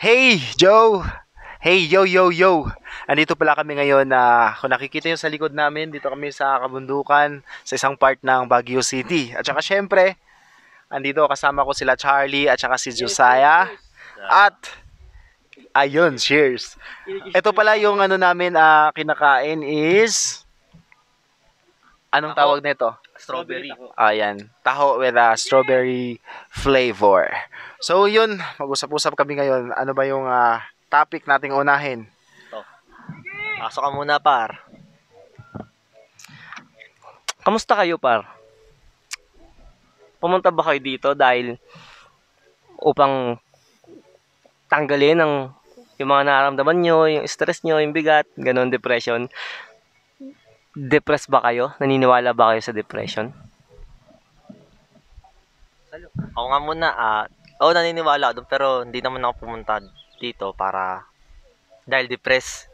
Hey, Joe! Hey, yo, yo, yo! Andito pala kami ngayon na kung nakikita nyo sa likod namin, dito kami sa kabundukan, sa isang part ng Baguio City. At saka syempre, andito kasama ko sila Charlie at saka si Josiah. At, ayun, cheers! Ito pala yung ano namin kinakain is, anong Taho. tawag nito? Strawberry. Ayan, taho with a strawberry flavor. So yun, mag-usap-usap kami ngayon. Ano ba yung topic nating unahin? Ito. Pasok ka muna, par. Kamusta kayo, par? Pumunta ba kayo dito dahil upang tanggalin yung mga nararamdaman nyo, yung stress nyo, yung bigat, ganun, depression? Depressed ba kayo? Naniniwala ba kayo sa depression? Ako nga muna, naniniwala ako doon, pero hindi naman ako pumunta dito dahil depressed.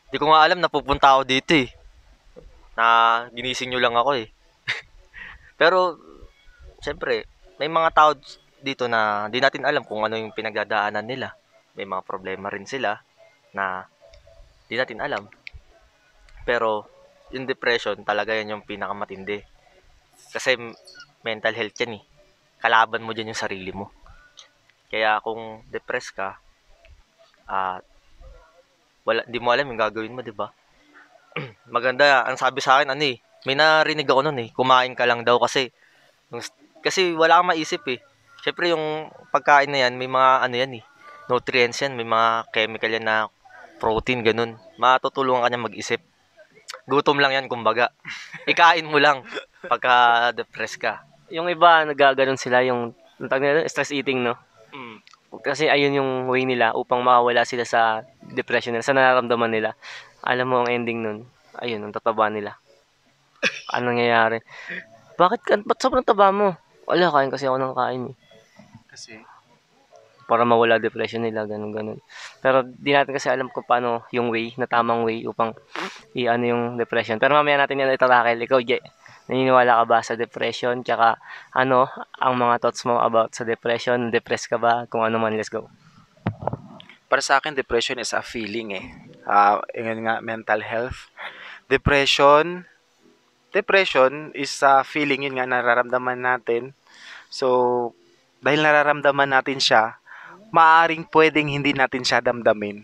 Hindi ko nga alam na pupunta ako dito eh. Na ginising nyo lang ako eh. Pero, syempre, may mga tao dito na di natin alam kung ano yung pinagdadaanan nila. May mga problema rin sila na di natin alam. Pero, yung depression, talaga yan yung pinakamatindi. Kasi mental health yan eh. Kalaban mo dyan yung sarili mo. Kaya kung depressed ka, di mo alam yung gagawin mo, di ba? Maganda, ang sabi sa akin, may narinig ako nun eh, kumain ka lang daw kasi wala kang maisip eh. Syempre yung pagkain na yan, may mga yan eh, nutrients yan, may mga chemical yan na protein, ganun. Matutulungan ka niya mag-isip. Gutom lang yan, kumbaga. Ikain mo lang pagka depressed ka. Yung iba, nagaganon sila, yung tawag nila, stress eating, no? Mm. Kasi ayun yung way nila upang makawala sila sa depression nila, sa nararamdaman nila. Alam mo ang ending nun, ayun, ang tataba nila. Anong nangyayari? Ba't sobrang taba mo? Wala, kain kasi ako ng kain eh. Kasi, Para mawala depression nila, ganun. Pero di natin kasi alam kung paano yung way, na tamang way upang i-ano yung depression. Pero mamaya natin yan itatakil. Ikaw, Je, naniniwala ka ba sa depression? Tsaka ano ang mga thoughts mo about sa depression? Depressed ka ba? Kung ano man, let's go. para sa akin, depression is a feeling eh. Yun nga, mental health. Depression is a feeling, yun nga, nararamdaman natin. So, dahil nararamdaman natin siya, maaring pwedeng hindi natin siya damdamin.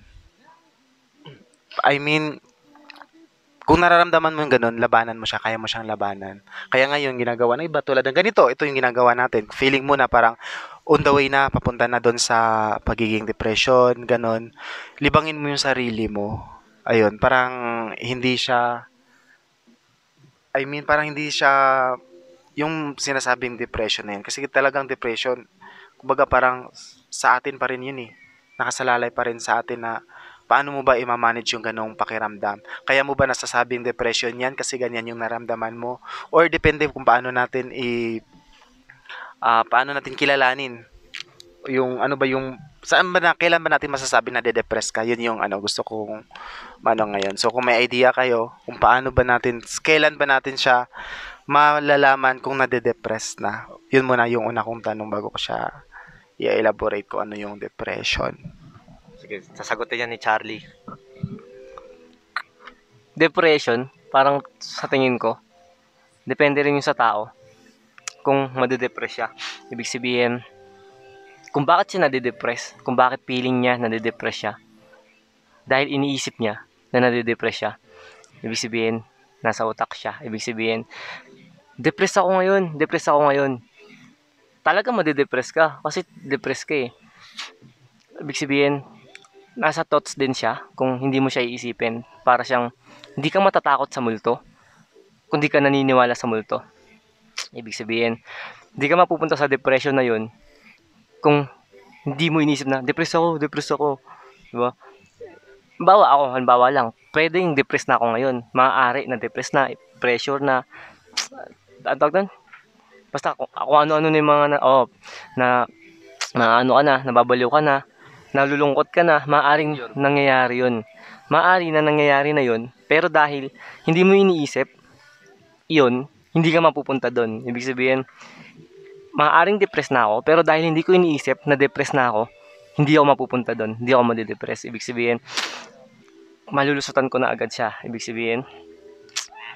I mean, kung nararamdaman mo yung ganun, labanan mo siya, kaya mo siyang labanan. Kaya ngayon, ginagawa na iba, tulad ng ganito, ito yung ginagawa natin. Feeling mo na parang on the way na, papunta na doon sa pagiging depression, ganun. Libangin mo yung sarili mo. Ayun, parang hindi siya, parang hindi siya yung sinasabing depression na yun. Kasi talagang depression, kumbaga parang sa atin pa rin yun eh. Nakasalalay pa rin sa atin na paano mo ba i-manage yung ganong pakiramdam. Kaya mo ba nasasabing depression yan kasi ganyan yung naramdaman mo? Or depende kung paano natin kilalanin yung ano ba yung kailan ba natin masasabi na de-depress ka? Yun yung gusto kong ngayon. So kung may idea kayo kung kailan ba natin siya malalaman kung nade-depress na. Yun muna yung una kong tanong bago ko siya i-elaborate ko ano yung depression. Sige, sasagutin yan ni Charlie. Depression, parang sa tingin ko, depende rin yung sa tao. Kung madedepress siya, ibig sabihin, kung bakit siya nade-depress, kung bakit feeling niya nade-depress siya, dahil iniisip niya na nade-depress siya, ibig sabihin, nasa utak siya, ibig sabihin, depressed ako ngayon. Talaga madedepress ka, kasi depressed ka eh. Ibig sabihin, nasa thoughts din siya, kung hindi mo siya iisipin, para siyang, hindi ka matatakot sa multo, kung di ka naniniwala sa multo. Ibig sabihin, hindi ka mapupunta sa depression na yun, kung hindi mo inisip na, depressed ako. Diba? Halimbawa lang, pwedeng depressed na ako ngayon. Maaari na depressed na, pressure na, ang tawag doon? Basta kung ano-ano na yung mga ano ka na, nababaliw ka na, nalulungkot ka na, maaaring nangyayari yun. Maaari na nangyayari na yun, pero dahil hindi mo iniisip, yun, hindi ka mapupunta doon. Ibig sabihin, maaaring depressed na ako, pero dahil hindi ko iniisip na depressed na ako, hindi ako mapupunta doon. Hindi ako madidepress. Ibig sabihin, malulusutan ko na agad siya. Ibig sabihin,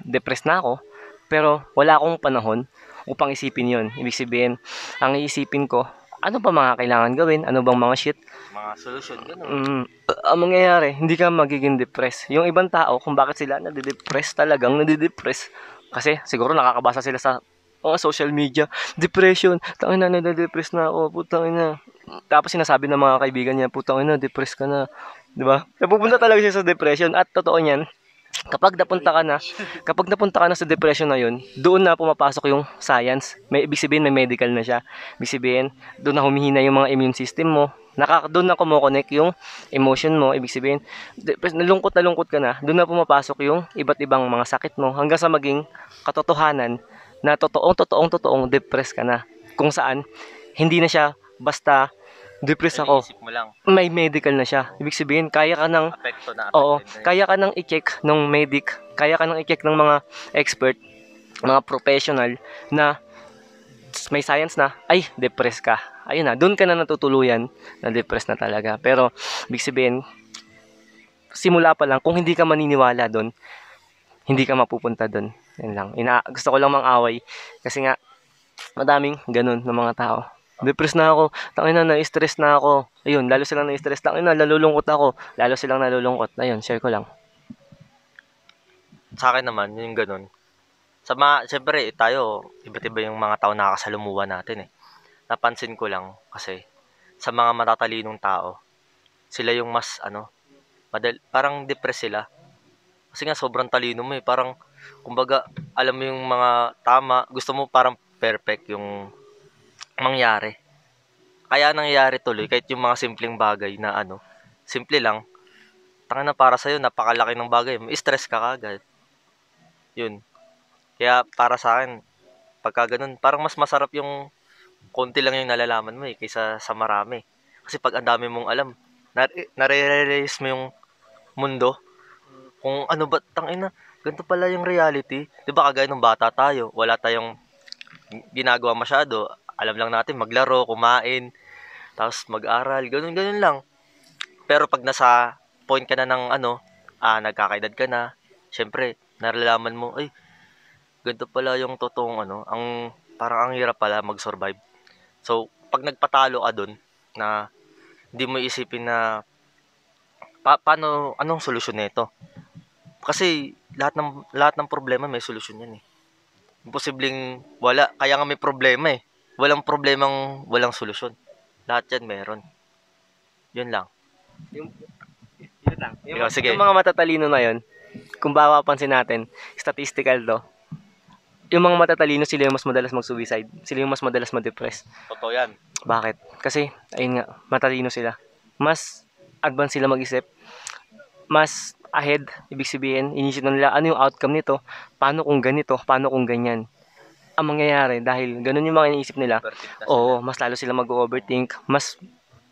depressed na ako, pero wala akong panahon upang isipin yon. Ibig sabihin, ang iisipin ko, ano ba mga kailangan gawin? Ano bang mga shit? Mga solusyon, gano'n. Ang mangyayari, hindi ka magiging depressed. Yung ibang tao, kung bakit sila nadidepress, talagang nadidepress. Kasi siguro nakakabasa sila sa mga social media, depression, tangin na, nadidepress na ako, putang ina. Tapos sinasabi ng mga kaibigan niya, putang ina, depressed ka na. Diba? Napupunta talaga siya sa depression. At totoo niyan, kapag napunta ka na sa depression na yun, doon na pumapasok yung science. May ibig sabihin, may medical na siya. Ibig sabihin, doon na humihina yung mga immune system mo. Doon na kumokonek yung emotion mo. Ibig sabihin, nalungkot ka na, doon na pumapasok yung iba't ibang mga sakit mo hanggang sa maging katotohanan na totoong depressed ka na. Kung saan, hindi na siya basta depressed ako. Iniisip mo lang, May medical na siya. Ibig sabihin, kaya ka ng apekto na Oo, affected na yun. kaya ka nang i-check ng medic, kaya ka nang i-check ng mga expert, mga professional na may science na, ay, depressed ka. Ayun na, doon ka na natutuluyan na depressed na talaga. Pero, ibig sabihin, simula pa lang, kung hindi ka maniniwala doon, hindi ka mapupunta doon. Yan lang. Gusto ko lang mang-away kasi nga, madaming ganun ng mga tao. Depressed na ako, tangina na-stress na ako. Ayun, lalo silang na-stress, tangina nalulungkot ako. Lalo silang nalulungkot. Ayun, share ko lang. Sa akin naman, yung ganun. Siyempre, tayo, iba't iba yung mga tao na kasalumuhan natin eh. Napansin ko lang kasi, sa mga matatalinong tao, sila yung mas, parang depressed sila. Kasi nga, sobrang talino mo eh. Parang, kumbaga, alam mo yung mga tama, gusto mo parang perfect yung mangyari. Kaya nangyayari tuloy, kahit yung mga simpleng bagay na simple lang, tanga na para sa'yo, napakalaki ng bagay, may stress ka kagad. Yun. Kaya para sa akin, pagka ganun, parang mas masarap yung konti lang yung nalalaman mo kaysa sa marami. Kasi pag ang dami mong alam, nare-realize mo yung mundo, kung ano ba, tangina, ganito pala yung reality. Diba kagaya nung bata tayo, wala tayong ginagawa masyado, alam lang natin maglaro, kumain, tapos mag-aral, ganun lang. Pero pag nasa point ka na ng nagkakaedad ka na, syempre, nalalaman mo, ay, ganito pala yung totoong parang ang hirap pala mag-survive. So, pag nagpatalo ka dun, na hindi mo isipin na, anong solusyon nito? Kasi, lahat ng problema may solusyon yan eh. Imposibleng wala, kaya nga may problema eh. Walang problemang walang solusyon. Lahat yan meron. Yun lang. Yun lang. Sige. Yung mga matatalino na yun, kung mapapansin natin, statistical to, yung mga matatalino, sila yung mas madalas mag-suicide. Sila yung mas madalas ma-depress. Totoo yan. Bakit? Kasi, ayun nga, matalino sila. Mas advance sila mag-isip. Mas ahead, ibig sabihin, inisip na nila, ano yung outcome nito? Paano kung ganito? Paano kung ganyan? Ang mangyayari, dahil ganun yung mga iniisip nila, oo, mas lalo sila mag-overthink, mas,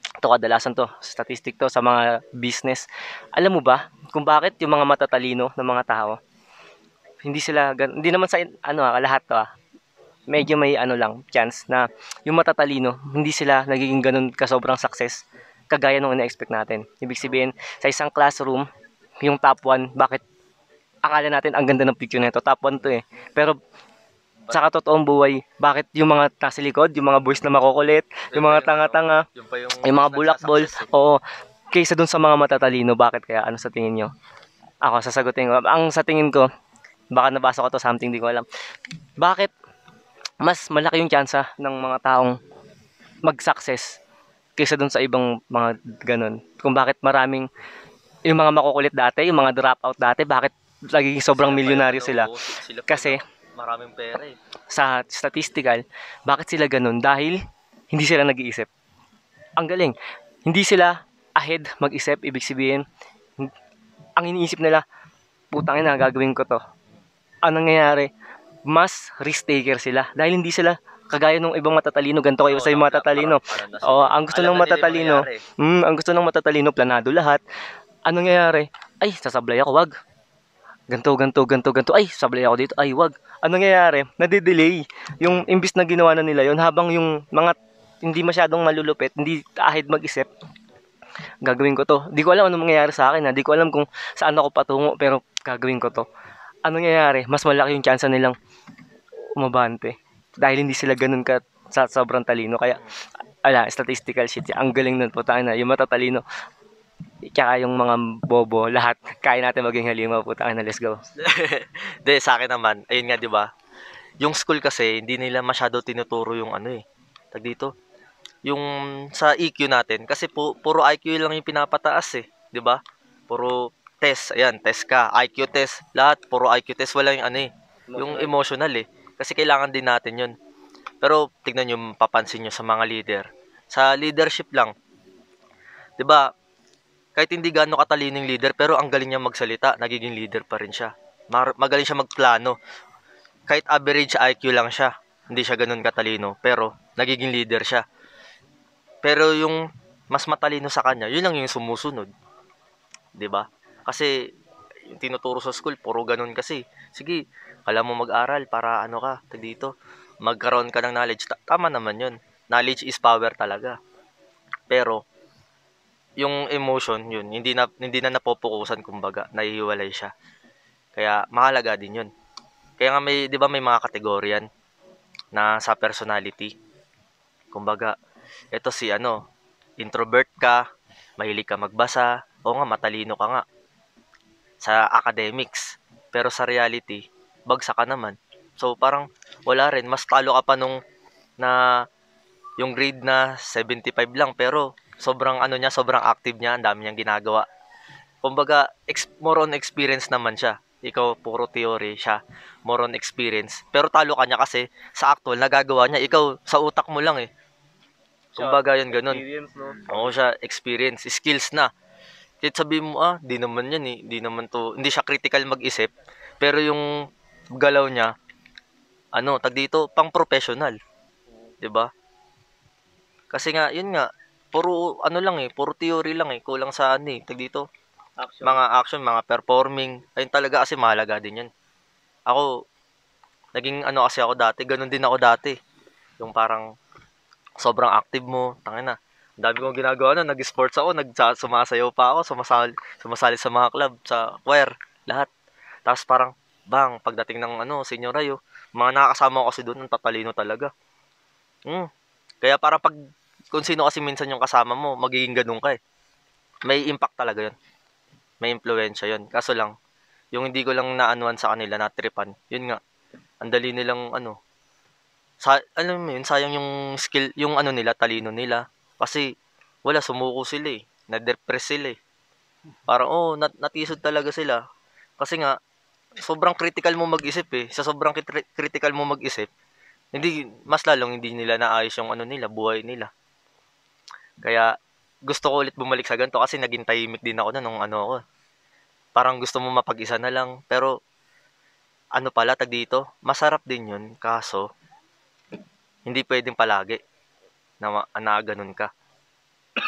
ito kadalasan to, statistic to sa mga business. Alam mo ba, kung bakit yung mga matatalino ng mga tao, hindi naman sa, lahat to medyo may lang, chance na yung matatalino, hindi sila nagiging ganun kasobrang success, kagaya nung ina-expect natin. Ibig sabihin, sa isang classroom, yung top 1, bakit akala natin ang ganda ng picture nito, top 1 to eh. Pero sa katotoong buhay, bakit yung mga nasa likod, yung mga boys na makukulit, yung mga tanga-tanga, yung mga bulakbol, oo, kaysa dun sa mga matatalino, bakit kaya? Ano sa tingin nyo? Ako, sasagutin ko. Ang sa tingin ko, baka nabasa ko to something, di ko alam. Bakit mas malaki yung tsansa ng mga taong mag-success kaysa dun sa ibang mga ganun? Kung bakit maraming yung mga makukulit dati, yung mga dropout dati, bakit laging sobrang milyonaryo sila? Kasi maraming pera eh. Sa statistical, bakit sila ganun? Dahil hindi sila nag-iisip. Ang galing. Hindi sila ahead mag-isip. Ibig sabihin, ang iniisip nila, putang ina, gagawin ko to. Ang nangyayari, mas risk taker sila. Dahil hindi sila kagaya ng ibang matatalino, ganito kayo sa yung matatalino. Ang gusto ng matatalino, planado lahat. Anong nangyayari? Ay, sasablay ako, wag. Ganto. Ay, sablay ako dito. Ay, wag. Anong nangyayari? Nade-delay. Yung imbis na ginawa na nila yon, habang yung mga hindi masyadong malulupit, hindi ahead mag-isip, gagawin ko to. Di ko alam ano mangyayari sa akin, ha. Di ko alam kung saan ako patungo, pero gagawin ko to. Ano nangyayari? Mas malaki yung chance nilang umabante. Dahil hindi sila ganun ka sa sobrang talino. Kaya, statistical shit. Ang galing nun, putang na. Yung matatalino, tsaka yung mga bobo, lahat, kaya natin maging halimaw, putang na, let's go. De, sa akin naman, ayun nga, di ba? Yung school kasi, hindi nila masyado tinuturo yung ano eh. Tag dito, yung sa EQ natin, kasi puro IQ lang yung pinapataas eh. Di ba? Puro test, ayan, test ka, IQ test, lahat, puro IQ test, wala yung ano eh. Yung emotional eh. Kasi kailangan din natin yun. Pero, tignan nyo, papansin nyo sa mga leader. Sa leadership lang, di ba, kahit hindi gaano katalining leader, pero ang galing niya magsalita, nagiging leader pa rin siya. Magaling siya magplano. Kahit average IQ lang siya, hindi siya ganun katalino, pero nagiging leader siya. Pero yung mas matalino sa kanya, yun lang yung sumusunod. 'Di ba? Kasi yung tinuturo sa school, puro ganun kasi. Sige, kala mo mag-aral para ano ka, dito, magkaroon ka ng knowledge. Tama naman yun. Knowledge is power talaga. Pero yung emotion, yun, hindi na napopokusan, kumbaga, nahihiwalay siya. Kaya mahalaga din yun. Kaya nga may, 'di ba may mga kategorya na sa personality. Kumbaga, ito si ano, introvert ka, mahilig ka magbasa, o nga matalino ka nga sa academics. Pero sa reality, bagsak ka naman. So parang wala rin, mas talo ka pa nung na yung grade na 75 lang, pero sobrang ano niya, sobrang active niya, ang dami niyang ginagawa. Kumbaga, more on experience naman siya. Ikaw, puro theory siya. More on experience. Pero talo ka niya kasi sa actual, nagagawa niya. Ikaw, sa utak mo lang eh. Kumbaga, yun ganun. No? Oo siya, experience. Skills na. Kahit sabihin mo, di naman yan eh. Di naman to, hindi siya critical mag-isip. Pero yung galaw niya, tag dito, pang professional. 'Di ba? Kasi nga, yun nga, puro ano lang eh, puro theory lang eh. Kulang sa ano eh, tag dito, Action. mga action, mga performing. Ayun talaga kasi mahalaga din yun. Ako, naging ano kasi ako dati, ganun din ako dati. Yung parang sobrang active mo, tangina. Ang dami kong ginagawa na, nag-sports ako, sumasayaw pa ako, sumasali sa mga club, sa choir, lahat. Tapos parang, pagdating ng senior ayo, mga nakakasama ko kasi doon, ang tatalino talaga. Kaya para pag, kung sino kasi minsan yung kasama mo, magiging ganun ka eh. May impact talaga yun. May impluwensya yun. Kaso lang, yung hindi ko lang naanuan sa kanila, natripan, yun nga, ang dali nilang alam mo yun, sayang yung skill, yung nila, talino nila. Kasi, wala, sumuko sila eh. Na-depress sila eh. Parang, natisod talaga sila. Kasi nga, sobrang critical mo mag-isip eh. Sa sobrang critical mo mag-isip, mas lalong hindi nila naayos yung nila, buhay nila. Kaya, gusto ko ulit bumalik sa ganito kasi naging tahimik din ako na nung ako. Parang gusto mo mapag-isa na lang. Pero, pala, tag dito, masarap din yun. Kaso, hindi pwedeng palagi na ganun ka.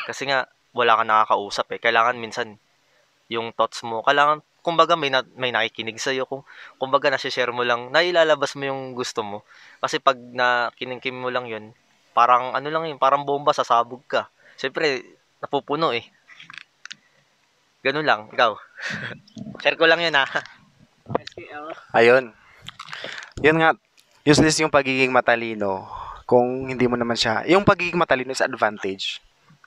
Kasi nga, wala kang nakakausap eh. Kailangan minsan, yung thoughts mo, kumbaga may nakikinig sa'yo. Kumbaga nasi-share mo lang, nailalabas mo yung gusto mo. Kasi pag nakiningkim mo lang yun, parang lang yun, parang bomba, sasabog ka. Siyempre, napupuno eh. Ganun lang, ikaw. Share ko lang yun ha. Ayun. Yun nga, useless yung pagiging matalino kung hindi mo naman siya. Yung pagiging matalino is advantage.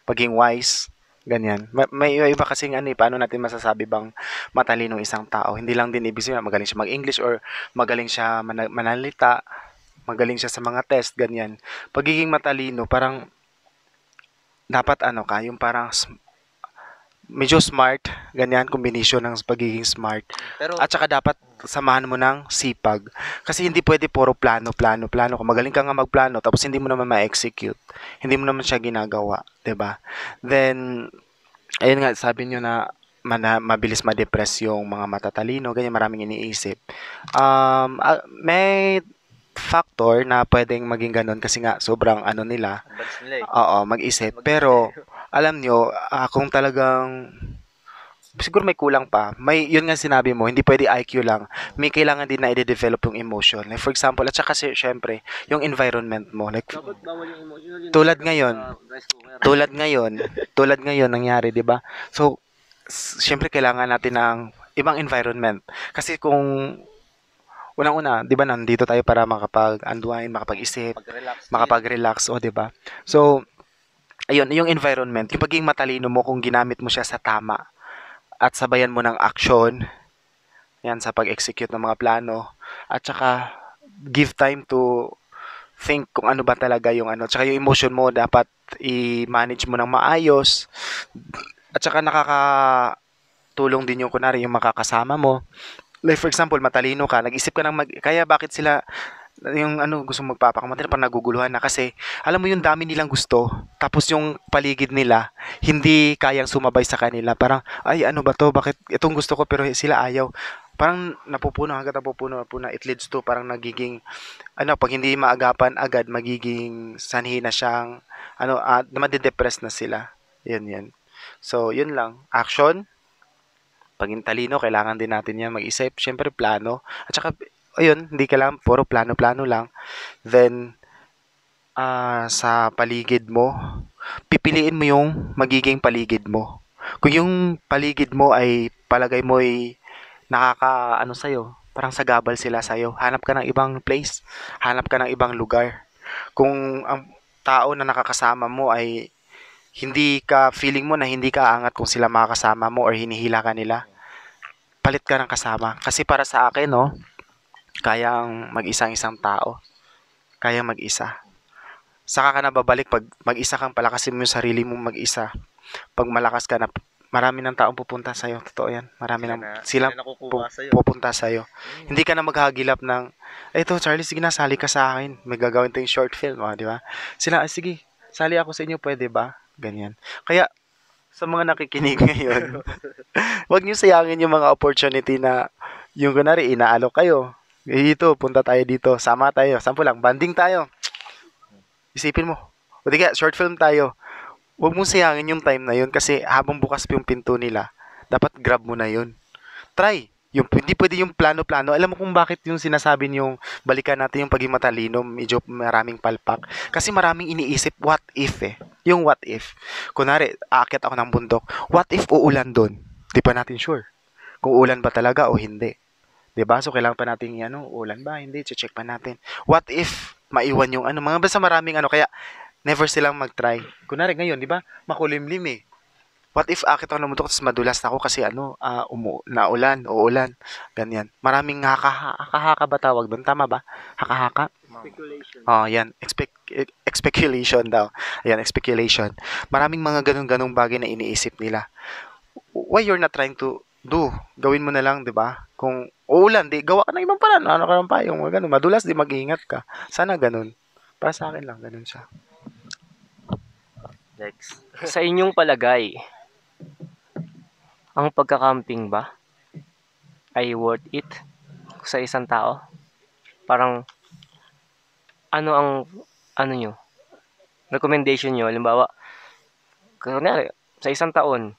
Pagiging wise, ganyan. May iba kasing paano natin masasabi bang matalino isang tao? Hindi lang din ibig sabihin magaling siya mag-English or magaling siya manalita, magaling siya sa mga test, ganyan. Pagiging matalino, parang dapat yung parang medyo smart, ganyan, combination ng pagiging smart. Pero, At saka dapat samahan mo ng sipag. Kasi hindi pwede puro plano. Kung magaling ka nga magplano, tapos hindi mo naman ma-execute. Hindi mo naman siya ginagawa, 'di ba? Then, ayun nga, sabi nyo na mabilis ma-depress yung mga matatalino, ganyan, maraming iniisip. May factor na pwedeng maging ganun kasi nga sobrang nila, advance nila eh. oo, mag-isip. Pero, alam nyo, kung talagang siguro may kulang pa. May, yun nga sinabi mo, hindi pwede IQ lang. May kailangan din na i-develop yung emotion. Like for example, at saka kasi, syempre, yung environment mo. Like, Dapat bawal yung emotional yun. tulad ngayon, Rice cooker. tulad ngayon nangyari, 'di ba? So, syempre kailangan natin ng ibang environment. Kasi kung unang-una, 'di ba, nandito tayo para makapag-unwind, makapag-isip, Pag-relax. makapag-relax, o 'di ba? So, ayun, yung environment, yung pagiging matalino mo kung ginamit mo siya sa tama at sabayan mo ng action, yan sa pag-execute ng mga plano, at saka give time to think kung ano ba talaga yung ano, tsaka yung emotion mo dapat i-manage mo ng maayos, at saka nakakatulong din yung kunwari yung makakasama mo. Like for example, matalino ka, nag-isip ka ng kaya bakit sila yung ano gusto magpapakamatay pa naguguluhan na kasi alam mo yung dami nilang gusto tapos yung paligid nila hindi kayang sumabay sa kanila, parang ay ano ba to, bakit itong gusto ko pero sila ayaw, parang napupuno hanggang napupuno it leads to parang nagiging ano, pag hindi maagapan agad magiging sanhi na siyang ano, madidepress na sila, yun. So yun lang, action, paging talino, kailangan din natin yan mag-isip. Siyempre, plano. At saka, ayun, hindi ka lang, puro plano-plano lang. Then, sa paligid mo, pipiliin mo yung magiging paligid mo. Kung yung paligid mo ay palagay mo ay ano sa'yo, parang sagabal sila sa'yo, hanap ka ng ibang place, hanap ka ng ibang lugar. Kung ang tao na nakakasama mo ay hindi ka, feeling mo na hindi ka aangat kung sila makakasama mo or hinihila ka nila, palit ka ng kasama. Kasi para sa akin, no, kayang mag-isang-isang tao. Kayang mag-isa. Saka ka na babalik pag mag-isa kang palakasin mo yung sarili mo mag-isa. Pag malakas ka na, marami ng taong pupunta sa'yo. Totoo yan. Marami ng, silang nakukuha sa'yo. pupunta sa'yo. Hindi ka na maghagilap ng, eto Charlie, sige na, sali ka sa akin. May gagawin tayong short film, di ba? Sila, sige, sali ako sa inyo, pwede ba? Ganyan. Kaya, sa mga nakikinig ngayon, wag niyo sayangin yung mga opportunity na yung kunwari inaalok kayo. Dito, punta tayo dito, sama tayo, sample lang, banding tayo. Isipin mo. O di kaya, short film tayo. Huwag mong sayangin yung time na yun kasi habang bukas pa yung pinto nila, dapat grab mo na yun. Try. Yung, hindi pwede yung plano-plano. Alam mo kung bakit yung sinasabi niyong balikan natin yung pagiging matalino, medyo maraming palpak. Kasi maraming iniisip, what if eh. Yung what if. Kunwari, aakyat ako ng bundok. What if uulan doon? Di pa natin sure. Kung ulan ba talaga o hindi. Di ba? So, kailangan pa natin ano, ulan ba? Hindi, check pa natin. What if maiwan yung ano, mga basta maraming ano, kaya never silang mag-try. Kunwari ngayon, di ba? Makulimlim eh. What if akit ako ng bundok tapos madulas ako kasi ano, naulan, uulan, ganyan. Maraming haka-haka ba tawag doon? Tama ba? Haka-haka? Speculation. Oh, yan. Speculation daw. Ayan, speculation. Maraming mga ganun-ganung bagay na iniisip nila. Why you're not trying to do? Gawin mo na lang, di ba? Kung uulan, di, gawa ka ng ibang paraan. Ano ka ng payong, mga ganun. Madulas, di mag-iingat ka. Sana ganun. Para sa akin lang, ganun siya. Next. Sa inyong palagay, ang pagkakamping ba ay worth it sa isang tao? Parang, ano ang, ano nyo, recommendation nyo, halimbawa, kunyari, sa isang taon,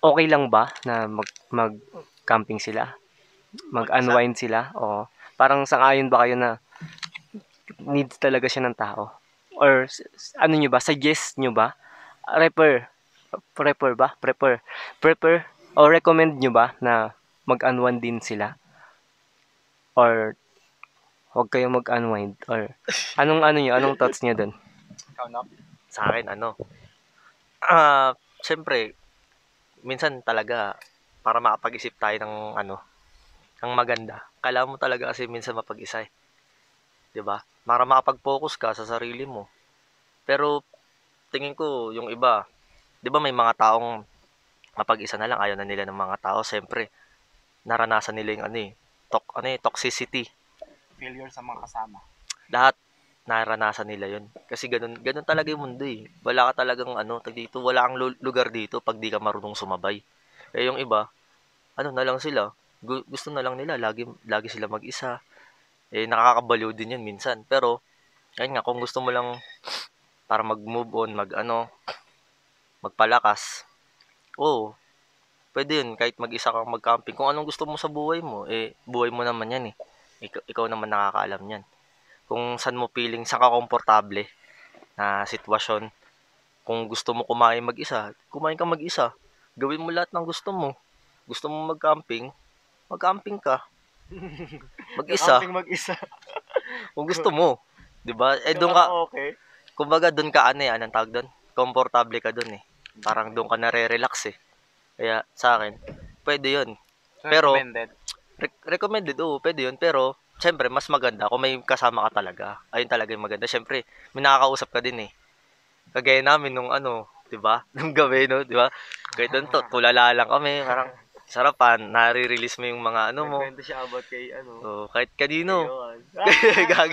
okay lang ba na mag-camping sila? Mag-unwind sila? O parang sang-ayon ba kayo na needs talaga siya ng tao? Or ano nyo ba? Suggest nyo ba? Prepare o recommend nyo ba na mag-unwind din sila? Or huwag kayong mag-unwind? Or anong thoughts nyo dun? Sa akin, syempre, minsan talaga, para makapag-isip tayo ng maganda, kailangan mo talaga kasi minsan mapag-isa eh. 'Di ba? Para makapag-focus ka sa sarili mo. Pero, tingin ko, yung iba, 'di ba may mga taong mapag-isa na lang, ayaw na nila ng mga tao, syempre, naranasan nila yung toxicity. Failure sa mga kasama. Lahat naranasan nila yun. Kasi ganun talaga yung mundo eh. Wala ka talagang dito, wala kang lugar dito pag di ka marunong sumabay. Kaya yung iba, na lang sila, gusto na lang nila, lagi sila mag-isa. Eh, nakakabaliw din yun minsan. Pero, ayun nga, kung gusto mo lang para mag-move on, magpalakas, oo, pwede yun, kahit mag-isa kang mag-camping. Kung anong gusto mo sa buhay mo, buhay mo naman yan eh. Ikaw naman nakakaalam yan. Kung saan mo feeling, saan ka komportable na sitwasyon. Kung gusto mo kumain ka mag-isa. Gawin mo lahat ng gusto mo. Gusto mo mag-camping ka. Mag-isa. Camping mag-isa. Kung gusto mo. 'Di ba? Doon ka, Okay. kumbaga doon ka anong tawag doon? Komportable ka doon eh. Parang doon ka nare-relax eh. Kaya sa akin, pwede 'yun. Pero Recommended. recommended, oo, pwede 'yun, pero syempre mas maganda kung may kasama ka talaga. Ayun talaga yung maganda. Syempre, may nakakausap ka din eh. Kagaya namin nung 'di ba? Nung gabi no, 'di ba? Kahit doon tulala lang kami, parang sarapan, nare-release mo yung mga mo. Kwento siya about kay So, kahit kanino. Johan. Gag.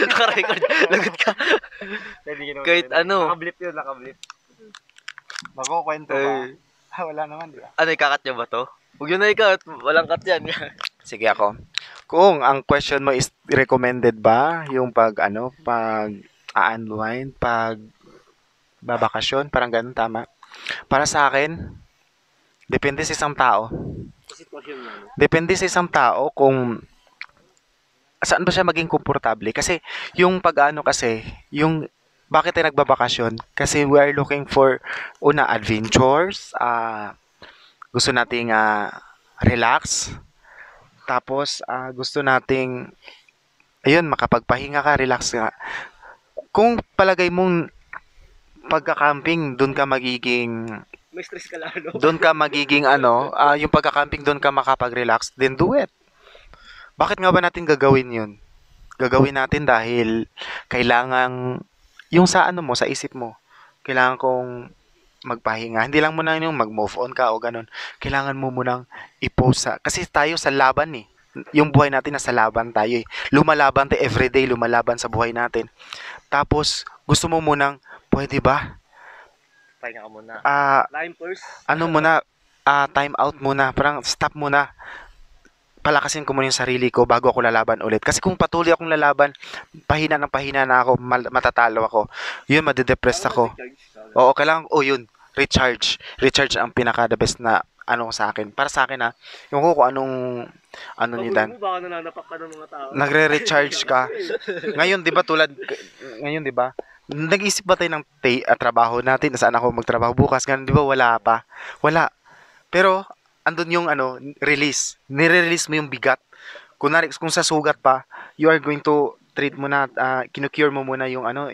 Naka-record. Lagot ka. Kahit Nakablip yun, nakablip. Magkukwento Eh, Wala naman, di ba? ikakat niya ba to? Huwag yun na ikat. Walang cut yan. Sige ako. Kung ang question mo is recommended ba yung pag unwind, pag babakasyon, parang ganun tama. Para sa akin, depende sa isang tao. Sitwasyon mo. Depende sa isang tao kung saan ba siya maging komportable. Kasi yung yung bakit tayo nagbabakasyon? Kasi we are looking for, una, adventures, gusto nating relax, tapos gusto nating, ayun, makapagpahinga ka, relax nga. Kung palagay mong pagka-camping, May stress ka lalo. doon ka magiging yung pagka-camping doon ka makapag-relax, then do it. Bakit nga ba natin gagawin yun? Gagawin natin dahil kailangan, yung sa mo, sa isip mo, kailangan kong magpahinga. Hindi lang muna yung mag-move on ka o ganun. Kailangan mo munang i-post kasi tayo sa laban eh. Yung buhay natin nasa laban tayo eh. Lumalaban tayo everyday, lumalaban sa buhay natin. Tapos, gusto mo munang, pwede ba? Pahinga ka muna. Lime first. Muna, time out muna. Parang stop muna. Palakasin ko muna yung sarili ko bago ako lalaban ulit. Kasi kung patuloy akong lalaban, pahina na ako, matatalo ako. Yun, madedepress ako. Oo, kailangan, yun, recharge. Recharge ang pinaka-the best na sa akin. Para sa akin yung kung anong, ni Dan. Baka nananapak ka ng mga tao. Nagre-recharge ka. Ngayon, di ba, ngayon, di ba, nag-isip ba tayo ng trabaho natin, saan ako magtrabaho bukas, ganun, di ba, wala pa. Wala. Pero, andun yung release. Nire-release mo yung bigat. Kung sa sugat pa, you are going to treat mo na, kinocure mo muna yung ano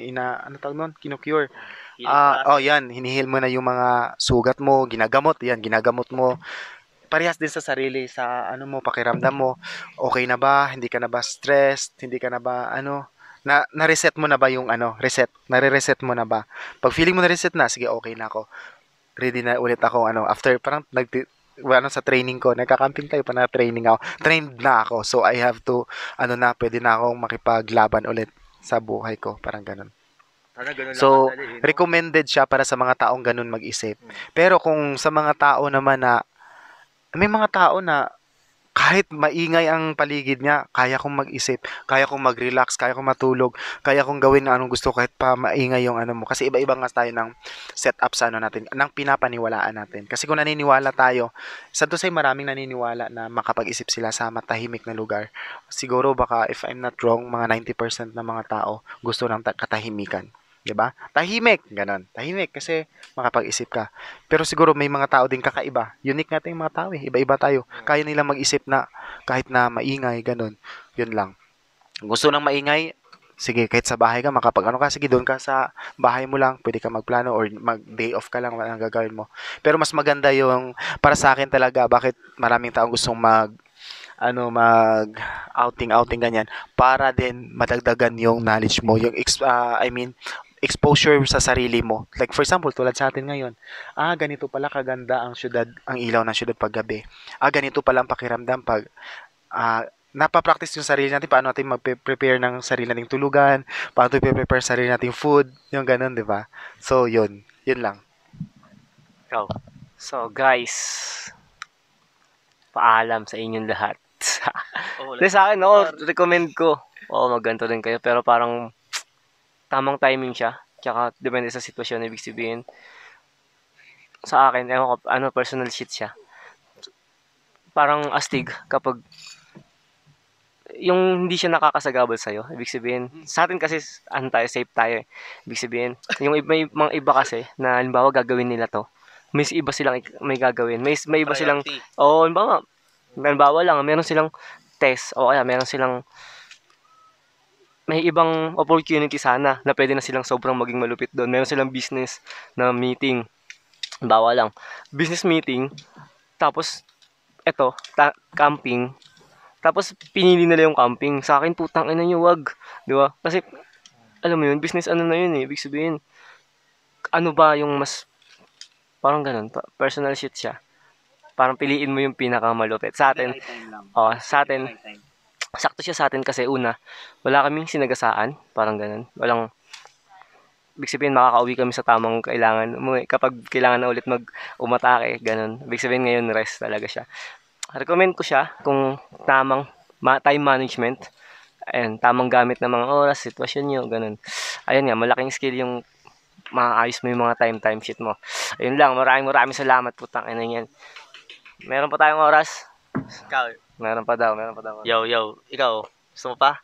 tawag nun? Kinocure. Yan, hinihil mo na yung mga sugat mo, ginagamot mo. Parehas din sa sarili, sa pakiramdam mo. Okay na ba? Hindi ka na ba stressed? Hindi ka na ba na-reset mo na ba yung nare-reset mo na ba? Pag feeling mo na-reset na, sige, okay na ako. Ready na ulit ako, after parang sa training ko, nagka-camping tayo pa na training ako. Trained na ako. So, I have to, pwede na akong makipaglaban ulit sa buhay ko. Parang ganun. So, recommended siya para sa mga taong ganun mag-isip. Pero kung sa mga tao naman na, may mga tao na kahit maingay ang paligid niya, kaya kong mag-isip, kaya kong mag-relax, kaya kong matulog, kaya kong gawin na anong gusto kahit pa maingay yung mo. Kasi iba-iba nga tayo ng setup sa natin, ng pinapaniwalaan natin. Kasi kung naniniwala tayo, sa to say maraming naniniwala na makapag-isip sila sa matahimik na lugar. Siguro baka, if I'm not wrong, mga 90% ng mga tao gusto ng katahimikan. 'Di ba? Tahimik, ganun. Tahimik kasi makapag-isip ka. Pero siguro may mga tao din kakaiba. Unique natin yung mga tao eh. Iba-iba tayo. Kaya nilang mag-isip na kahit na maingay, ganun. Yun lang. Gusto ng maingay, sige, kahit sa bahay ka, sige, doon ka sa bahay mo lang, pwede ka magplano or mag-day off ka lang, walang gagawin mo. Pero mas maganda yung, para sa akin talaga, bakit maraming taong gustong mag outing ganyan, para din madagdagan yung knowledge mo, yung exposure sa sarili mo. Like for example, tulad sa atin ngayon, ganito pala kaganda ang syudad, ang ilaw ng syudad pag gabi. Ganito pala ang pakiramdam pag napapractice yung sarili natin, paano natin mag-prepare ng sarili nating tulugan, paano natin prepare sarili nating food, yung ganun, di ba? So, yun lang. Ikaw. So, guys, paalam sa inyong lahat. Sa akin, recommend ko. Magganto din kayo, pero parang tamang timing siya. Tsaka, depende sa sitwasyon, ibig sabihin. Sa akin, personal shit siya. parang astig kapag yung hindi siya nakakasagabal sa'yo. Ibig sabihin, sa atin kasi, ano tayo, safe tayo eh. Ibig sabihin, may mga iba kasi, na halimbawa gagawin nila to, may iba silang may gagawin. May iba silang, Priority. halimbawa lang, meron silang test, o kaya meron silang, may ibang opportunity sana, na pwede na silang sobrang maging malupit doon. Meron silang business na meeting, halimbawa lang, business meeting, tapos, eto, camping, tapos pinili nila yung camping. Sa akin, putang ina niyo, wag. 'Di ba? Kasi alam mo yun, business ano na yun eh. Ibig sabihin, ano ba yung mas parang ganun, personal shit siya. Parang piliin mo yung pinakamalupit. Sa atin, sa atin, sakto siya sa atin kasi una, wala kaming sinagasaan, parang ganun. Walang ibig sabihin makakauwi kami sa tamang kailangan. Kapag kailangan na ulit umatake, ganun. Ibig sabihin ngayon rest talaga siya. Recommend ko siya kung tamang time management. Ayan, tamang gamit ng mga oras, sitwasyon nyo, ganun. Ayun nga, malaking skill yung maayos mo yung mga time sheet mo. Ayun lang, maraming salamat, putang ina yan. Meron pa tayong oras? Ikaw, Meron pa daw. yo, ikaw, gusto mo pa?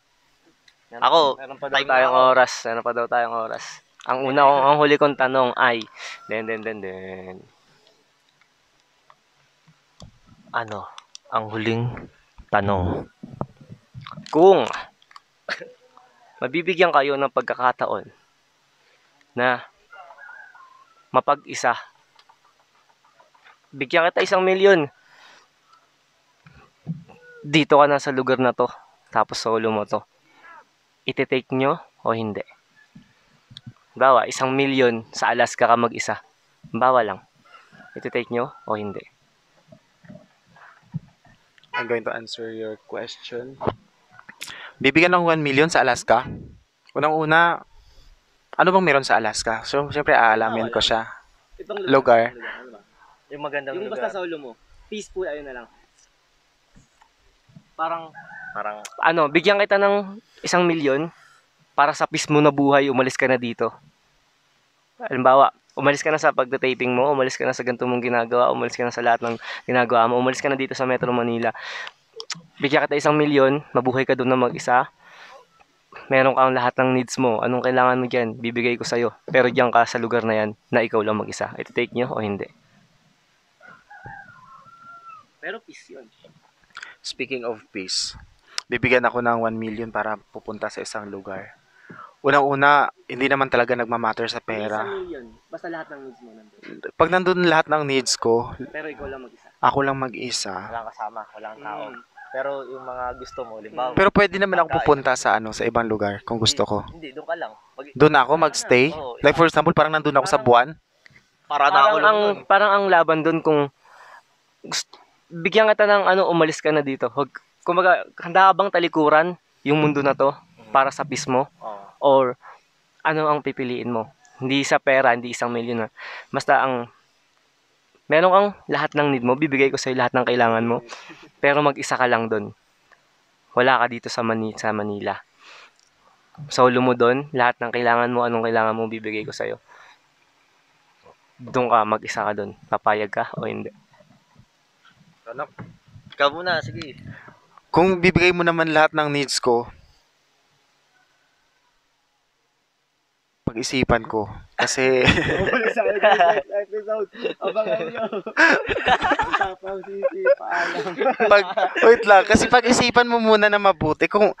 Ako, Meron pa daw time tayong na ako. oras. Meron pa daw tayong oras. Ang huli kong tanong ay, den. Ano, ang huling tanong. Kung mabibigyan kayo ng pagkakataon na mapag-isa, bigyan kita 1,000,000. Dito ka na sa lugar na to, tapos solo mo to. Iti-take nyo o hindi? Bawa, 1,000,000 sa Alaska ka mag-isa. Bawa lang. Iti-take nyo o hindi? I'm going to answer your question. Bibigyan ng 1 million sa Alaska. Unang-una, ano bang meron sa Alaska? So, siyempre, aalamin ko siya. Lugar. Yung magandang Yung lugar. basta solo mo. Peaceful, ayun na lang. Parang, Parang, bigyan kita ng 1,000,000 para sa peace mo na buhay, umalis ka na dito. Halimbawa, umalis ka na sa pagta-taping mo, umalis ka na sa ganito mong ginagawa, umalis ka na sa lahat ng ginagawa mo, umalis ka na dito sa Metro Manila. Bigyan kita 1,000,000, mabuhay ka doon na mag-isa. Meron kang lahat ng needs mo. Anong kailangan mo dyan? Bibigay ko sa'yo. Pero diyan ka sa lugar na yan na ikaw lang mag-isa. Ito take nyo o hindi? Pero peace yun. Speaking of peace, bibigyan ako ng 1 million para pupunta sa isang lugar. Unang-una, hindi naman talaga nagmamatter sa pera. 1,000,000. Basta lahat ng needs mo nandun. Pag nandun lahat ng needs ko, Pero ikaw lang mag-isa. ako lang mag-isa. walang kasama, walang tao. Pero yung mga gusto mo, limbawa, Pero pwede naman ako Pagkain. pupunta sa sa ibang lugar kung gusto ko. Hindi, doon ka lang. Doon ako magstay. Oo, Like for example, parang nandun ako sa buwan. para na ako lang doon. Parang ang laban doon kung bigyan kita ng umalis ka na dito. Kumbaga, handa ka bang talikuran yung mundo na to para sa peace mo? Oo. Or ano ang pipiliin mo? Hindi sa pera, hindi 1,000,000 na. Basta meron kang lahat ng need mo, bibigay ko sa'yo lahat ng kailangan mo. Pero mag-isa ka lang doon. Wala ka dito sa Manila. Solo mo doon, lahat ng kailangan mo, anong kailangan mo, bibigay ko sa'yo. Doon ka, mag-isa ka doon. Papayag ka o hindi? Ikaw muna, sige. Kung bibigay mo naman lahat ng needs ko, pag-isipan ko. Kasi, wait lang, kasi pag-isipan mo muna na mabuti kung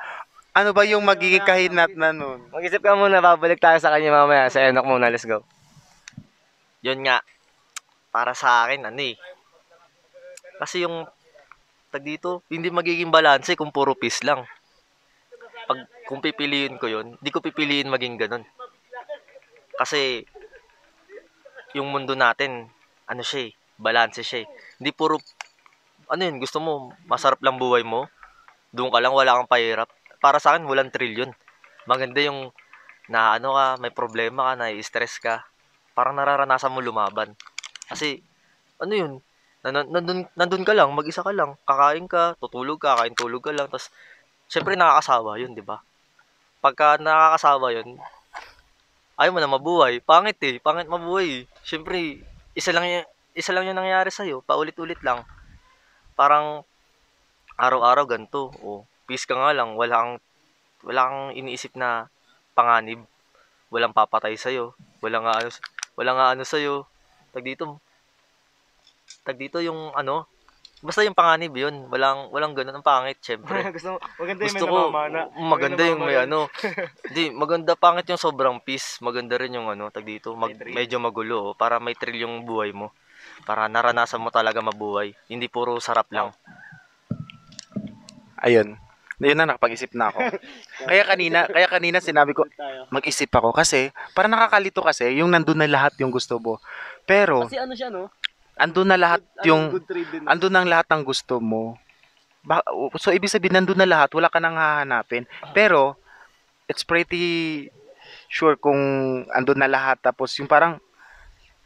ano ba yung magiging kahinat na nun. Mag-isip ka muna, babalik tayo sa kanya mamaya. Sa Enoch muna, let's go. Yun nga, para sa akin, kasi yung dito, hindi magiging balanse kung puro peace lang. Kung pipiliin ko yun, hindi ko pipiliin maging ganun. Kasi, yung mundo natin, siya balanse siya Hindi puro, gusto mo, masarap lang buhay mo, doon ka lang, wala kang pahirap. Para sa akin, walang thrill yun. Maganda yung, may problema ka, na-stress ka, parang nararanasan mo lumaban. Kasi, yun, nandun ka lang, mag-isa ka lang, kakain ka, tutulog ka, tulog ka lang, tapos, syempre nakakasawa yun, di ba? Pagka nakakasawa yun, ayaw mo na mabuhay, pangit mabuhay. Syempre, isa lang yung nangyari sa'yo, paulit-ulit lang. parang araw-araw ganito. O, peace ka nga lang. Wala kang iniisip na panganib. Walang papatay sa'yo. Wala nga ano sa'yo. Tag dito, tag dito yung ano, basta yung panganib yun. Walang ganun. Ang pangit, syempre. Maganda Gusto ko, maganda yung may ano. Hindi, maganda pangit yung sobrang peace. Maganda rin yung ano, tag dito, medyo magulo. Para may thrill yung buhay mo. Para naranasan mo talaga mabuhay. Hindi puro sarap lang. Ayun. Yun na, nakapag-isip na ako. Kaya kanina sinabi ko, mag-isip ako kasi, parang nakakalito kasi, yung nandun na lahat yung gusto mo. Pero, Kasi ano siya, no? andun na lahat yung, Good trade din. andun na lahat ng gusto mo. So, ibig sabihin, nandun na lahat, wala ka nang hahanapin. Pero, it's pretty sure kung andun na lahat, tapos yung parang,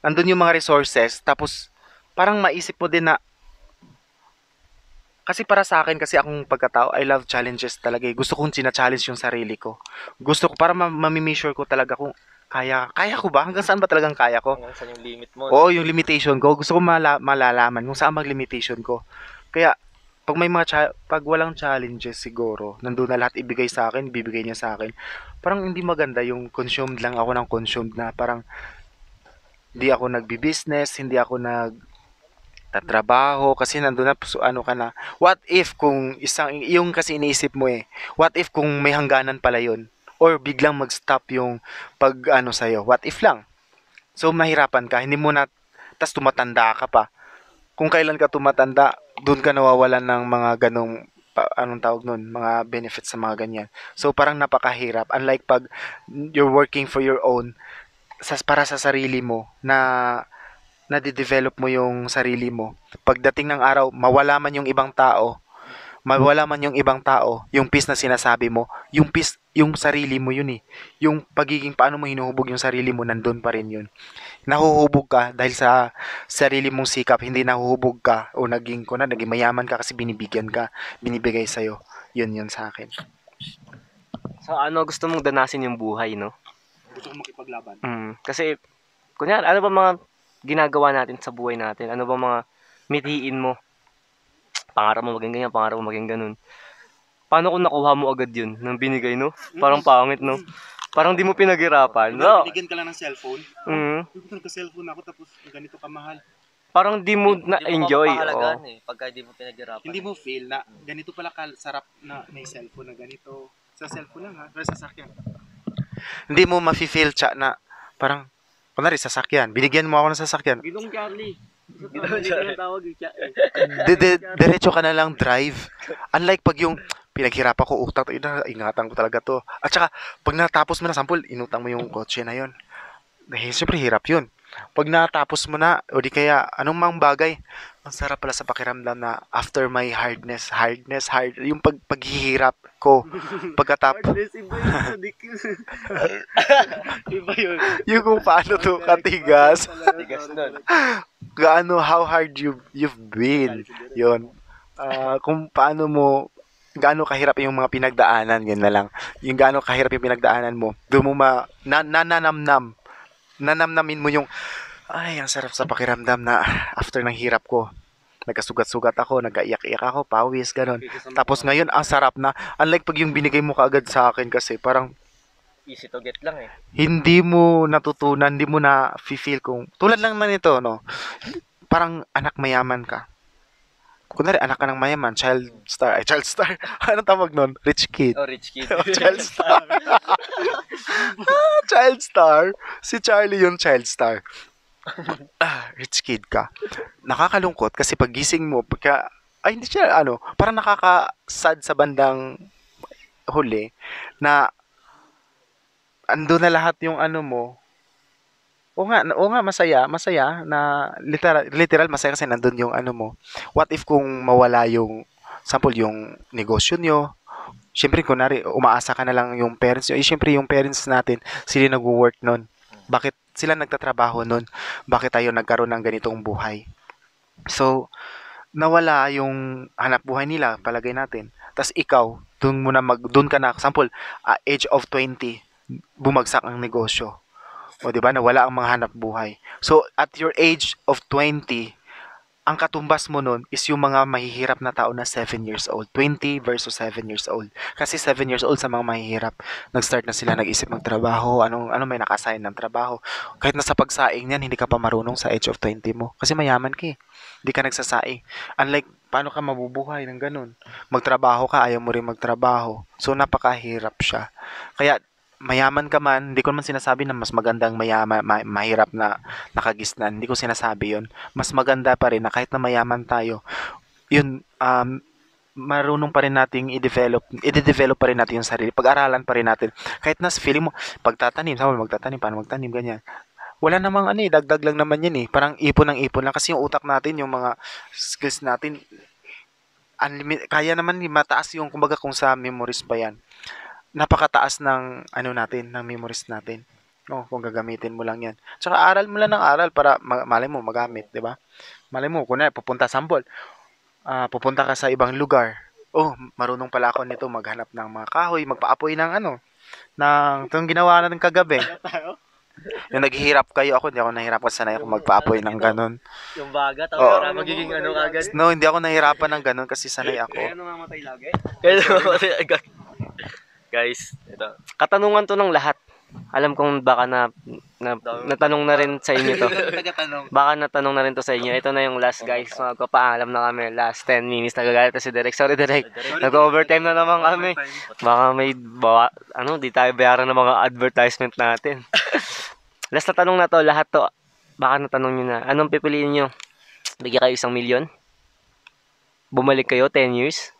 andun yung mga resources, tapos, parang maisip mo din na, kasi para sa akin, kasi akong pagkatao, I love challenges talaga eh. Gusto kong china-challenge yung sarili ko. Gusto ko, para mamimi-sure ko talaga kung kaya ko ba? Hanggang saan ba talagang kaya ko? Hanggang saan yung limit mo. Oo, yung limitation ko. Gusto ko malalaman kung saan mag-limitation ko. Kaya, pag walang challenges siguro, nandun na lahat ibigay sa akin, bibigay niya sa akin. Parang hindi maganda yung consumed lang ako ng consumed na parang hindi ako nagbi-business, hindi ako tatrabaho kasi nandun na so, ano ka na. What if kung yung kasi iniisip mo eh. What if kung may hangganan pala yun? Or biglang mag-stop yung pag ano sa'yo. What if lang? So mahirapan ka, hindi mo na tas tumatanda ka pa. Kung kailan ka tumatanda, doon ka nawawalan ng mga ganong anong tawag nun, mga benefits sa mga ganyan. So parang napakahirap. Unlike pag you're working for your own, para sa sarili mo na nade-develop mo yung sarili mo. Pagdating ng araw, mawala man yung ibang tao, yung peace na sinasabi mo, yung peace, yung sarili mo yun eh. Yung pagiging paano mo hinuhubog yung sarili mo, nandun pa rin yun. Nahuhubog ka dahil sa sarili mong sikap, hindi nahuhubog ka o naging mayaman ka kasi binibigay sa'yo. Yun sa akin. So ano, gusto mong danasin yung buhay, no? Gusto kong makipaglaban. Kasi, kunyari, ano ba mga ginagawa natin sa buhay natin? Ano ba mga mithiin mo? Pangarap mo maging ganyan, pangarap mo maging ganun. Paano kung nakuha mo agad yun nang binigay, no? Parang pangit, no? Parang di mo pinaghirapan. No? Binigyan ka lang ng cellphone. Nagka-cellphone ako tapos ganito kamahal. Parang di mo na-enjoy. Hindi mo mapapahalagaan eh, pagka di mo pinaghirapan. Hindi mo feel na ganito pala sarap na may cellphone na ganito. Sa cellphone lang ha, pero sasakyan. Hindi mo mafe-feel na parang, kunwari sasakyan, binigyan mo ako ng sasakyan. Ginong Charlie. Diretso ka na lang drive. Unlike pag yung pinaghirapan ko, ingatan ko talaga to. At saka, pag natapos mo na, sample, inutang mo yung kotse na yon. Dahil siyempre hirap yun. Pag natapos mo na, o di kaya, anong mang bagay, ang sarap pala sa pakiramdam na after my hard, yung paghihirap ko, pagkatapos, Iba yun. yung kung paano to katigas, Tigas nun. how hard you've been, yun. Kung gaano kahirap yung mga pinagdaanan, yun na lang. Yung gaano kahirap yung pinagdaanan mo, doon mo nanamnamin mo yung, ay, ang sarap sa pakiramdam na after ng hirap ko, nagkasugat-sugat ako, nagkaiyak-iyak ako, pawis, ganun. Tapos ngayon, ang sarap na, unlike pag yung binigay mo kaagad sa akin kasi, parang, Easy to get lang eh. hindi mo natutunan, hindi mo na feel kung, tulad lang man ito, no? Parang anak mayaman ka. Kunwari, anak ka ng mayaman, child star. Anong tawag nun? Rich kid. Oh, rich kid. Child star. Child star. Si Charlie yung child star. Rich kid ka. Nakakalungkot kasi paggising mo, hindi siya, parang nakaka-sad sa bandang huli na ando na lahat yung mo. Oo nga, masaya na literal masaya kasi nandun yung mo. What if kung mawala yung, sample yung negosyo nyo, syempre kunwari, umaasa ka na lang yung parents nyo, syempre yung parents natin, sila nag-work nun. Bakit sila nagtatrabaho nun? Bakit tayo nagkaroon ng ganitong buhay? So, nawala yung hanap buhay nila, palagay natin. Tapos ikaw, doon ka na, sample, age of 20, bumagsak ang negosyo. O, di ba? Nawala ang mga hanap buhay. So, at your age of 20, ang katumbas mo nun is yung mga mahihirap na tao na 7 years old. 20 versus 7 years old. Kasi 7 years old sa mga mahihirap, nag-start na sila nag-isip magtrabaho, ano may naka-assign ng trabaho. Kahit nasa pagsaing niyan, hindi ka pa marunong sa age of 20 mo. Kasi mayaman ka eh. Hindi ka nagsasaing. Unlike, paano ka mabubuhay ng ganun? Magtrabaho ka, ayaw mo rin magtrabaho. So, napakahirap siya. Kaya, mayaman ka man, hindi ko naman sinasabi na mas magandang mahirap na nakagisnan. Hindi ko sinasabi yon. Mas maganda pa rin na kahit na mayaman tayo, yun, marunong pa rin nating i-develop pa rin natin yung sarili. Pag-aralan pa rin natin. Kahit na feeling mo, pagtatanim, sabi magtatanim, paano magtanim, ganyan. Wala namang dagdag lang naman yun eh. Parang ipon ng ipon lang. Kasi yung utak natin, yung mga skills natin, kaya naman mataas yung, kumbaga kung sa memories pa yan. Napakataas ng natin, ng memories natin. Kung gagamitin mo lang 'yan. Tsaka aral mo lang ng aral para malay mo magamit, 'di ba? Malay mo kunwari pupunta ka sa ibang lugar. Marunong pala ako nito maghanap ng mga kahoy, magpaapoy ng ng ginawa natin kagabi. Yung naghihirap kayo, ako hindi ako nahihirapan, sanay ako magpaapoy ng ganun. Yung baga, Oo. magiging agad. No, hindi ako nahihirapan ng ganun kasi sanay ako. namamatay lagi? Kaya namamatay agad. Guys, ito. Katanungan to ng lahat. Alam kong baka natanong na rin sa inyo to. Baka natanong na rin to sa inyo. Ito na yung last guys. Magpapaalam na kami. Last 10 minutes. Nagagalit na si Derek. Sorry Derek. Nag-overtime na naman kami. Baka may di tayo bayaran ng mga advertisement natin. Last na tanong na to. Lahat to. Baka natanong nyo na. Anong pipiliin nyo? Bigyan kayo 1 million? Bumalik kayo 10 years?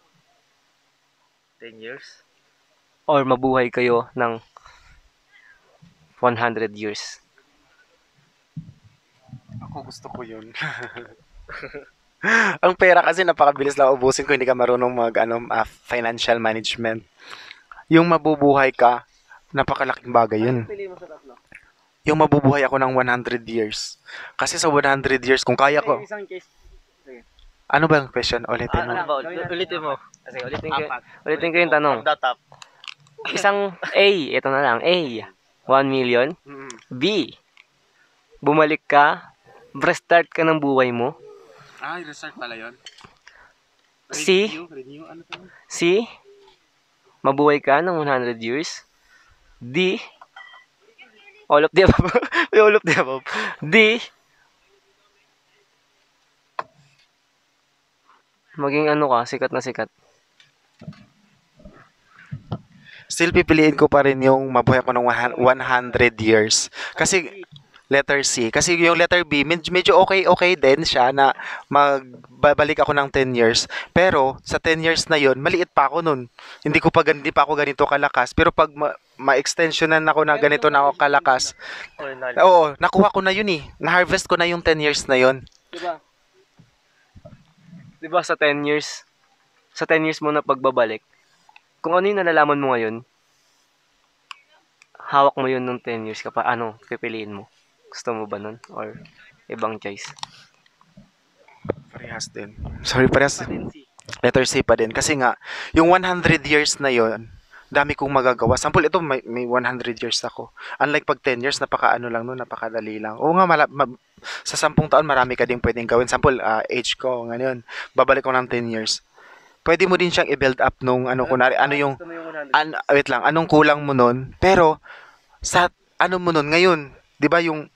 10 years? Or mabuhay kayo ng 100 years? Ako gusto ko yun. Ang pera kasi napakabilis lang ubusin kung hindi ka marunong financial management. Yung mabubuhay ka, napakalaking bagay yun. Yung mabubuhay ako ng 100 years. Kasi sa 100 years, kung kaya ko... Ano ba ang question? Ulitin mo. Ulitin mo. Kasi ulitin ko yung tanong. Isang A, ito na lang. A, 1 million. B, bumalik ka, restart ka ng buhay mo. Restart pala yun. C, mabuhay ka ng 100 years. D, all of the above. All of the above. D, maging sikat na sikat. Still pipiliin ko pa rin yung mabuhay ko ng 100 years. Kasi letter C. Kasi yung letter B, medyo okay din siya na magbabalik ako ng 10 years. Pero sa 10 years na yon, maliit pa ako nun. Hindi pa ako ganito kalakas. Pero pag ma-extensionan ako na ganito na ako kalakas, oo, nakuha ko na yun eh. Na-harvest ko na yung 10 years na yon. Diba sa 10 years mo na pagbabalik, kung ano yung nalalaman mo ngayon, hawak mo yun nung 10 years ka pa, pipiliin mo? Gusto mo ba nun? Or ibang choice? Parehas din. Sorry, parehas. Letter C pa din. Kasi nga, yung 100 years na yon, dami kong magagawa. Sample, ito, may 100 years ako. Unlike pag 10 years, napakadali lang. Oo nga, sa 10 taon, marami ka din pwedeng gawin. Sample, age ko, ngayon, babalik ko ng 10 years. Pwede mo din siyang i-build up nung wait lang, anong kulang mo nun, pero sa mo nun ngayon, 'di ba yung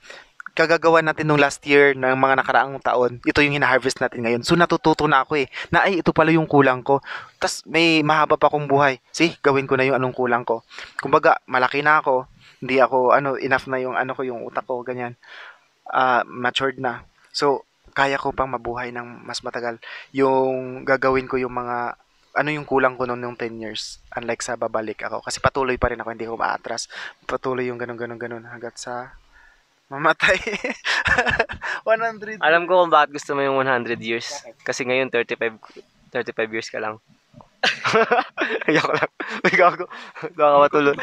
kagagawa natin nung last year ng mga nakaraang taon, ito yung hina-harvest natin ngayon. So natututo na ako na ito pala yung kulang ko. Tas may mahaba pa akong buhay. See, gawin ko na yung anong kulang ko. Kumbaga, malaki na ako, hindi ako enough na yung yung utak ko ganyan. Matured na. So kaya ko pang mabuhay ng mas matagal. Yung gagawin ko yung mga yung kulang ko nung 10 years. Unlike sa babalik ako. Kasi patuloy pa rin ako, hindi ko maatras. Patuloy yung ganun hanggat sa mamatay. 100. Alam ko kung bakit gusto mo yung 100 years. Kasi ngayon 35 years ka lang. Ayoko lang. May gago. Baka matulog.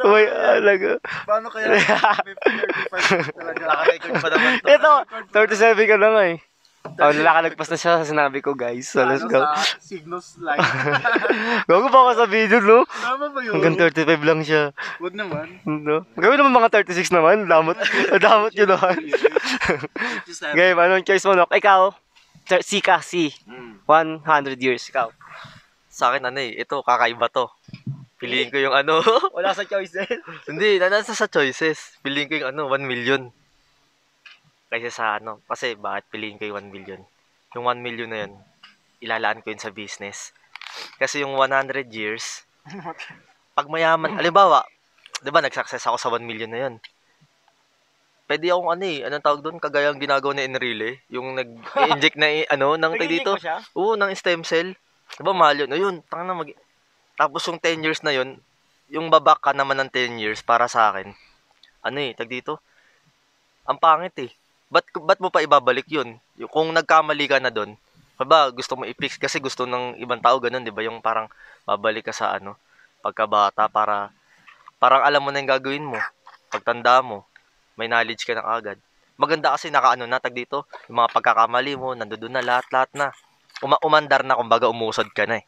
Uy, alaga. Paano kaya 35 talaga? Naka-record pa naman to. Ito, 37 ka na nga eh. Nalakalagpas na siya sa sinabi ko guys. So let's go. Sa Signos line. Gago pa ako sa video, no? Tama ba yun. Hanggang 35 lang siya. Wag naman. No? Gawin naman mga 36 naman. Damot. Damot yun naman. Game, anong choice mo, Nok? Ikaw, C ka, C. 100 years, ikaw. Sa akin ito kakaiba to. Piliin ko yung ano. Wala sa choices. Hindi, nasa sa choices. Piliin ko yung 1 million. Kasi sa kasi bakit piliin ko yung 1 million? Yung 1 million na yun, ilalaan ko yun sa business. Kasi yung 100 years, pag mayaman, alimbawa, di ba nag-success ako sa 1 million na yun. Pwede akong anong tawag doon? Kagaya ang ginagawa ni Enrile, yung nag-inject na ng dito. Oo, ng stem cell. Di ba mahal yun? Ayun, tapos yung 10 years na yun, yung babak ka naman ng 10 years para sa akin, dito, ang pangit eh. Ba't mo pa ibabalik yun? Kung nagkamali ka na doon, gusto mo i-fix kasi gusto ng ibang tao ganun, 'di ba? Yung parang babalik ka sa pagkabata parang alam mo na yung gagawin mo. Pagtanda mo, may knowledge ka na agad. Maganda kasi dito, yung mga pagkakamali mo, nandoon na lahat na. Umandar na, kumbaga umusad ka na eh.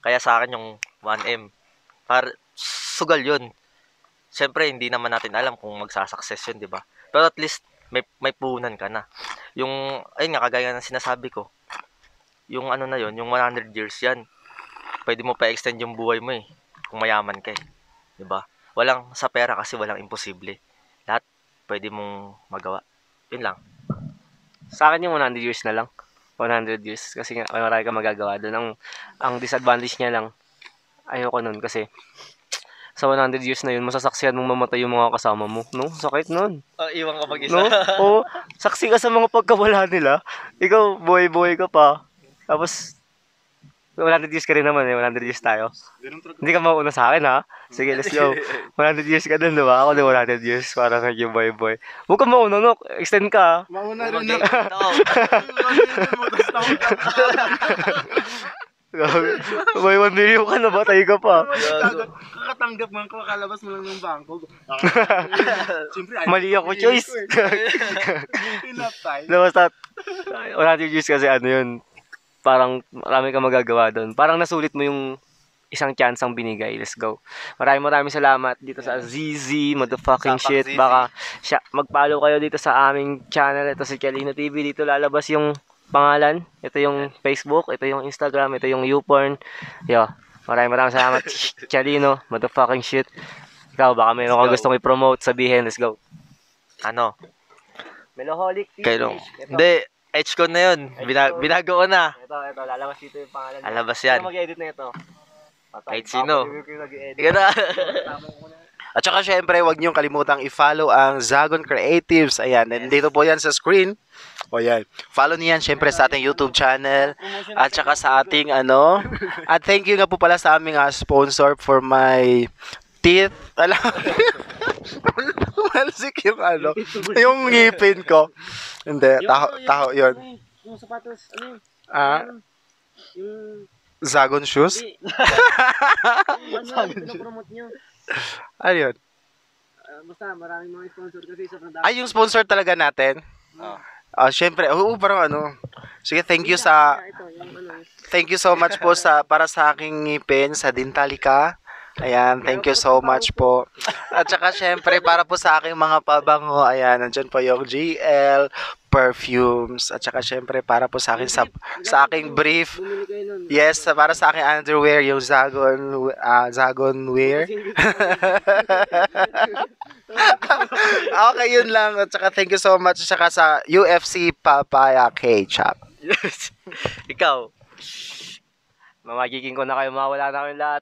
Kaya sa akin yung 1M, sugal yun. Siyempre, hindi naman natin alam kung magsasucess yun, 'di ba? Pero at least may puhunan ka na. Yung, ayun nga, kagaya ng sinasabi ko, yung na yun, yung 100 years yan, pwede mo pa extend yung buhay mo eh, kung mayaman ka eh. Diba? Walang, sa pera kasi walang imposible. Lahat, pwede mong magawa. Yun lang. Sa akin yung 100 years na lang. 100 years. Kasi nga, marami ka magagawa doon. Ang disadvantage niya lang, ayoko nun kasi, sa 100 years na yun, masasaksihan mong mamatay yung mga kasama mo. No? Sakit nun. Iwan ka mag-isa. No? Oo. Saksi ka sa mga pagkawala nila. Ikaw, buhay-buhay ka pa. Tapos, 100 years ka rin naman eh. 100 years tayo. Hindi ka mauna sa akin ha. Sige, let's go. 100 years ka dun, diba? Ako din 100 years. Parang naging buhay-buhay. Huwag ka mauna, no? Extend ka. Mauna rin na. May 1 million ka na ba? Tayo ka pa. Kakatanggap mo, kakalabas mo lang ng bangko. Siyempre, Mali ako, choice. enough time. Basta, 100 years kasi yun. Parang marami ka magagawa doon. Parang nasulit mo yung isang chance ang binigay. Let's go. Maraming salamat dito sa ZZ, motherfucking shit. ZZ. Baka mag-follow kayo dito sa aming channel. Ito si Chalino TV. Dito lalabas yung pangalan. Ito yung Facebook, ito yung Instagram, ito yung YouPorn. Yo, maraming salamat. Chalino, motherfucking shit. Ikaw, baka mayroon ka gustong i-promote, sabihin, let's go. Meloholic TV. Kailong. Hindi, H-con na yun. Binago ko na. Ito, lalabas dito yung pangalan. Alabas yan. Sino mag-edit na ito? Kahit sino. Ika na. At saka syempre, huwag niyong kalimutang i-follow ang Zagon Creatives. Ayan, nandito po yan sa screen. O yan. Follow niyan syempre sa ating YouTube channel. At saka sa ating At thank you nga po pala sa aming sponsor for my teeth. Alam malsik yung yung ngipin ko. Hindi, taho yun. Yung sapatos, yung Zagon shoes? promote nyo. Ano yun? Basta maraming mga sponsor kasi sa production. Ay, yung sponsor talaga natin? Syempre, parang Sige, thank you thank you so much po para sa aking ngipin sa Dentalica. Ayan, thank you so much po. At saka syempre, para po sa aking mga pabango, ayan, nandyan po yung GL, perfumes, at saka syempre, para po sa akin, sa aking brief, yes, para sa aking underwear, yung Zagon wear. Okay, yun lang. At saka thank you so much. At saka sa UFC Papaya K-Chop. Ikaw. Mamagiging ko na kayo, mawala na kayong lahat.